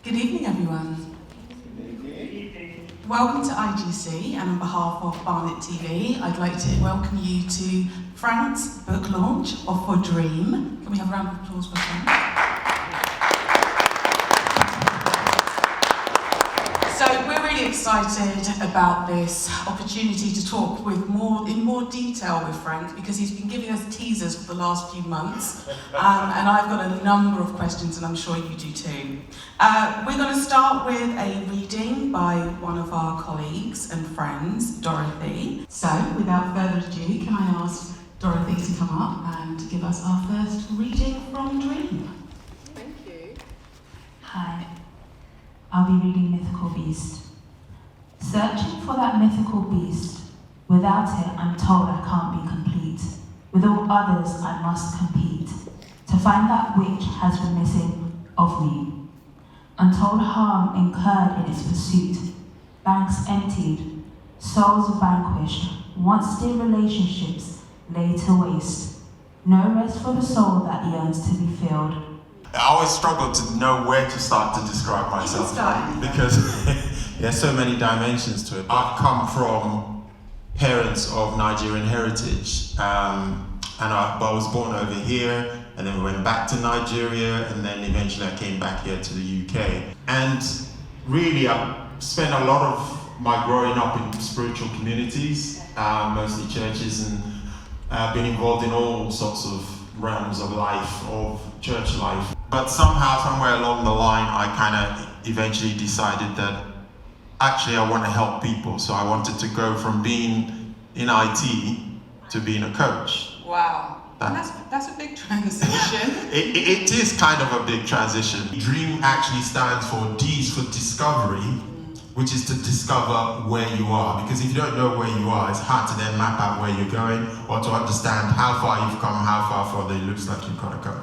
Good evening, everyone. Welcome to IGC, and on behalf of Barnet TV, I'd like to welcome you to Frank's book launch of For Dream. Can we have a round of applause for Frank? So we're really excited about this opportunity to talk in more detail with Frank, because he's been giving us teasers for the last few months, and I've got a number of questions, and I'm sure you do too. We're going to start with a reading by one of our colleagues and friends, Dorothy. So, without further ado, can I ask Dorothy to come up and give us our first reading from Dream? Thank you. Hi. I'll be reading Mythical Beast. Searching for that mythical beast. Without it, I'm told I can't be complete. With all others, I must compete to find that which has been missing of me. Untold harm incurred in its pursuit. Banks emptied, souls vanquished. Once dear relationships laid to waste. No rest for the soul that yearns to be filled. I always struggle to know where to start to describe myself because there's so many dimensions to it. I've come from parents of Nigerian heritage, but I was born over here, and then we went back to Nigeria, and then eventually I came back here to the UK. And really, I spent a lot of my growing up in spiritual communities, mostly churches, and been involved in all sorts of realms of life, of church life. But somehow, somewhere along the line, I kind of eventually decided that actually I want to help people. So I wanted to go from being in IT to being a coach. Wow. That's a big transition. It is kind of a big transition. Dream actually stands for D's for discovery, which is to discover where you are. Because if you don't know where you are, it's hard to then map out where you're going or to understand how far you've come, how far further it looks like you've got to go.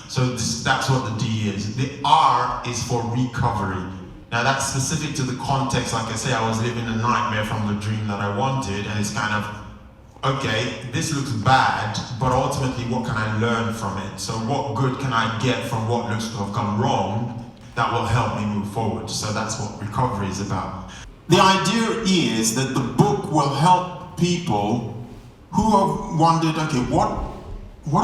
So that's what the D is. The R is for recovery. Now that's specific to the context. Like I say, I was living a nightmare from the dream that I wanted, and it's kind of, okay, this looks bad, but ultimately what can I learn from it? So what good can I get from what looks to have gone wrong that will help me move forward? So that's what recovery is about. The idea is that the book will help people who have wondered, okay, what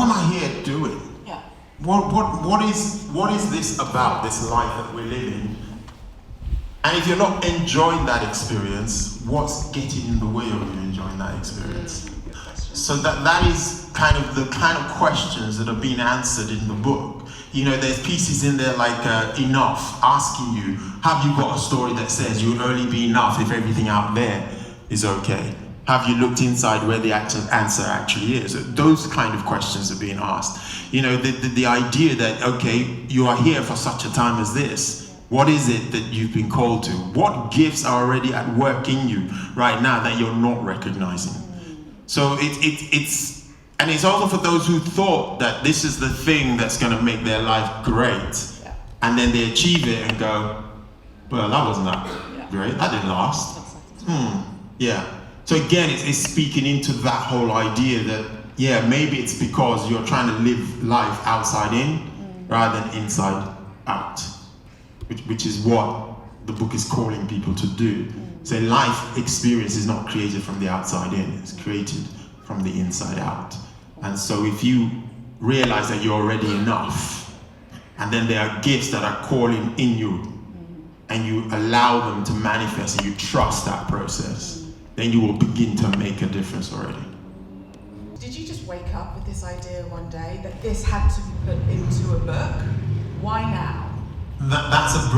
am I here doing? Yeah. What is this about, this life that we're living? And if you're not enjoying that experience, what's getting in the way of you enjoying that experience? So that is kind of the kind of questions that are being answered in the book. You know, there's pieces in there like enough, asking you, have you got a story that says you'll only be enough if everything out there is okay? Have you looked inside where the answer actually is? Those kind of questions are being asked. You know, the idea that, okay, you are here for such a time as this. What is it that you've been called to? What gifts are already at work in you right now that you're not recognizing? So it's also for those who thought that this is the thing that's going to make their life great, and then they achieve it and go, well, that wasn't that great. That didn't last. Yeah. So again, it's speaking into that whole idea that, yeah, maybe it's because you're trying to live life outside in rather than inside out, which is what the book is calling people to do. So life experience is not created from the outside in, it's created from the inside out. And so if you realize that you're already enough, and then there are gifts that are calling in you, and you allow them to manifest and you trust that process, then you will begin to make a difference already. Did you just wake up with this idea one day that this had to be put into a book? Why now? That's a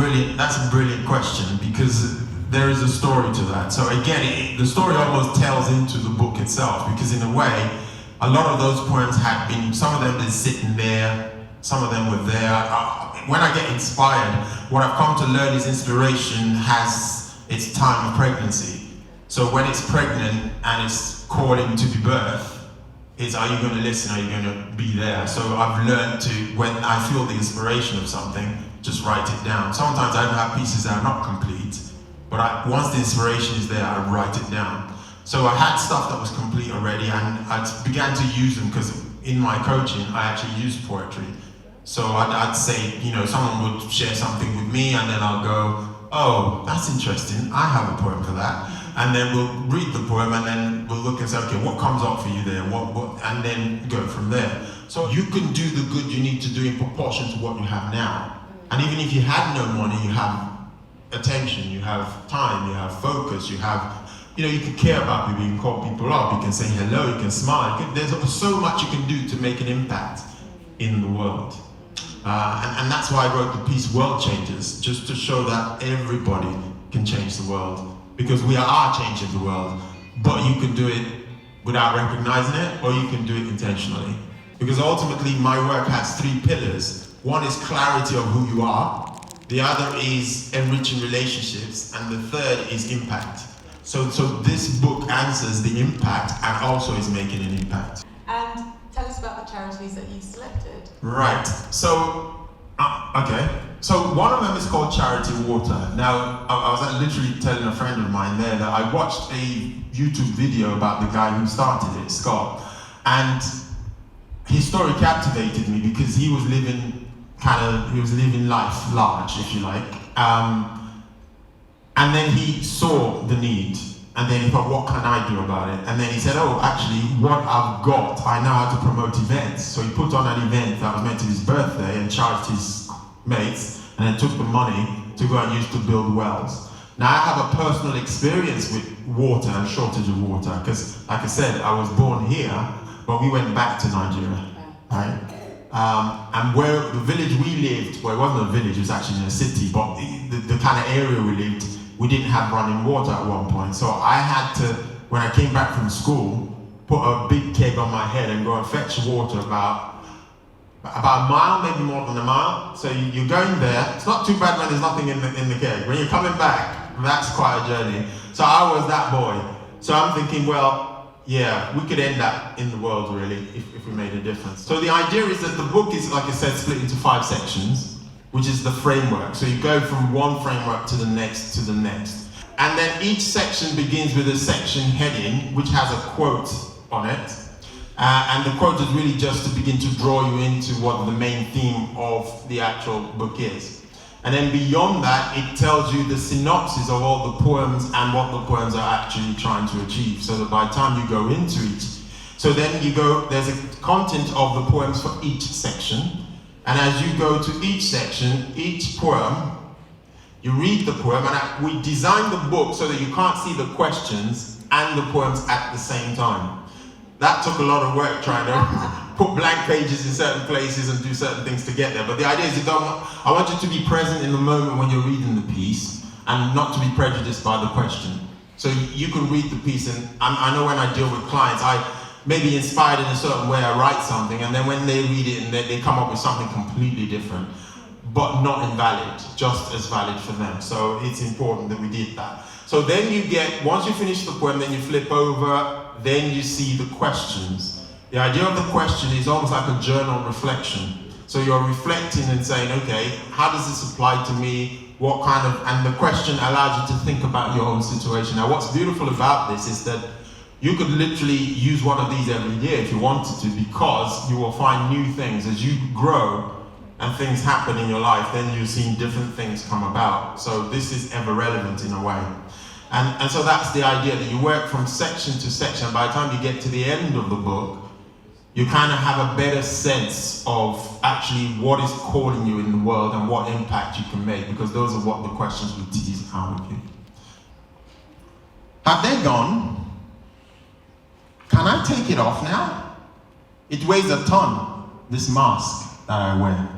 brilliant question, because there is a story to that. So again, the story almost tells into the book itself, because in a way, a lot of those poems had been, some of them been sitting there, some of them were there. When I get inspired, what I've come to learn is inspiration has its time of pregnancy. So when it's pregnant and it's calling to be birthed, is, are you going to listen? Are you going to be there? So I've learned to, when I feel the inspiration of something, just write it down. Sometimes I have pieces that are not complete, but once the inspiration is there, I write it down. So I had stuff that was complete already, and I began to use them, because in my coaching, I actually use poetry So I'd say, someone would share something with me, and then I'll go, oh, that's interesting, I have a poem for that. And then we'll read the poem, and then we'll look and say, okay, what comes up for you there? And then go from there. So you can do the good you need to do in proportion to what you have now. And even if you had no money, you have attention, you have time, you have focus, you have, you can care about people, you can call people up, you can say hello, you can smile. There's so much you can do to make an impact in the world. And that's why I wrote the piece World Changers, just to show that everybody can change the world. Because we are changing the world, but you can do it without recognizing it, or you can do it intentionally. Because ultimately my work has 3 pillars. One is clarity of who you are, the other is enriching relationships, and the third is impact. So this book answers the impact and also is making an impact. And tell us about the charities that you selected. Right, so, okay. So one of them is called Charity Water. Now, I was literally telling a friend of mine there that I watched a YouTube video about the guy who started it, Scott. And his story captivated me because he was living life large, if you like. And then he saw the need. And then he thought, what can I do about it? And then he said, oh, actually, what I've got, I know how to promote events. So he put on an event that was meant to be his birthday and charged his mates, and then took the money to go and use to build wells. Now I have a personal experience with water and shortage of water, because like I said, I was born here, but we went back to Nigeria, right? And where the village we lived, well, it wasn't a village, it was actually in a city, but the kind of area we lived, we didn't have running water at one point. So I had to, when I came back from school, put a big keg on my head and go and fetch water about a mile, maybe more than a mile. So you're going there. It's not too bad when there's nothing in the keg. When you're coming back, that's quite a journey. So I was that boy. So I'm thinking, well, yeah, we could end that in the world really if we made a difference. So the idea is that the book is, like I said, split into 5 sections, which is the framework. So you go from one framework to the next to the next. And then each section begins with a section heading, which has a quote on it. And the quote is really just to begin to draw you into what the main theme of the actual book is. And then beyond that, it tells you the synopsis of all the poems and what the poems are actually trying to achieve. So that by the time you go into it, so then there's a content of the poems for each section. And as you go to each section, each poem, you read the poem, and we designed the book so that you can't see the questions and the poems at the same time. That took a lot of work, trying to put blank pages in certain places and do certain things to get there. But the idea is I want you to be present in the moment when you're reading the piece and not to be prejudiced by the question. So you can read the piece, and I know when I deal with clients, I may be inspired in a certain way, I write something, and then when they read it and they come up with something completely different, but not invalid, just as valid for them. So it's important that we did that. So then once you finish the poem, then you flip over, then you see the questions. The idea of the question is almost like a journal reflection. So you're reflecting and saying, okay, how does this apply to me? And the question allows you to think about your own situation. Now what's beautiful about this is that you could literally use one of these every year if you wanted to, because you will find new things. As you grow and things happen in your life, then you're seeing different things come about. So this is ever relevant in a way. And so that's the idea, that you work from section to section. By the time you get to the end of the book, you kind of have a better sense of actually what is calling you in the world and what impact you can make, because those are what the questions will tease out of you. Have they gone? Can I take it off now? It weighs a ton, this mask that I wear.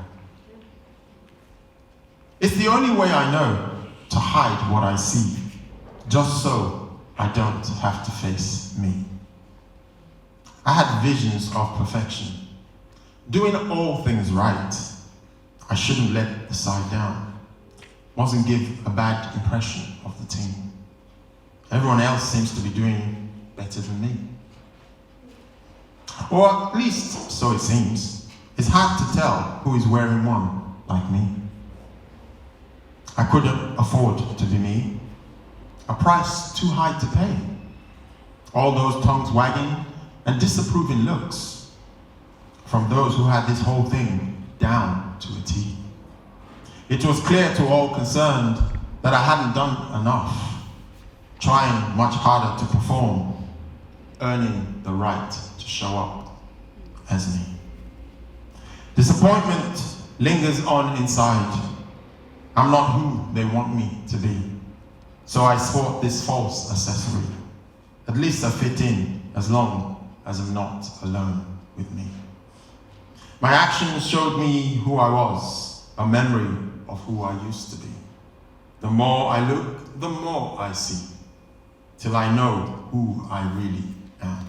It's the only way I know to hide what I see, just so I don't have to face me. I had visions of perfection, doing all things right. I shouldn't let the side down. Mustn't give a bad impression of the team. Everyone else seems to be doing better than me. Or at least, so it seems. It's hard to tell who is wearing one like me. I couldn't afford to be me. A price too high to pay. All those tongues wagging and disapproving looks from those who had this whole thing down to a T. It was clear to all concerned that I hadn't done enough, trying much harder to perform, earning the right to show up as me. Disappointment lingers on inside. I'm not who they want me to be. So I sport this false accessory. At least I fit in as long as I'm not alone with me. My actions showed me who I was, a memory of who I used to be. The more I look, the more I see, till I know who I really am.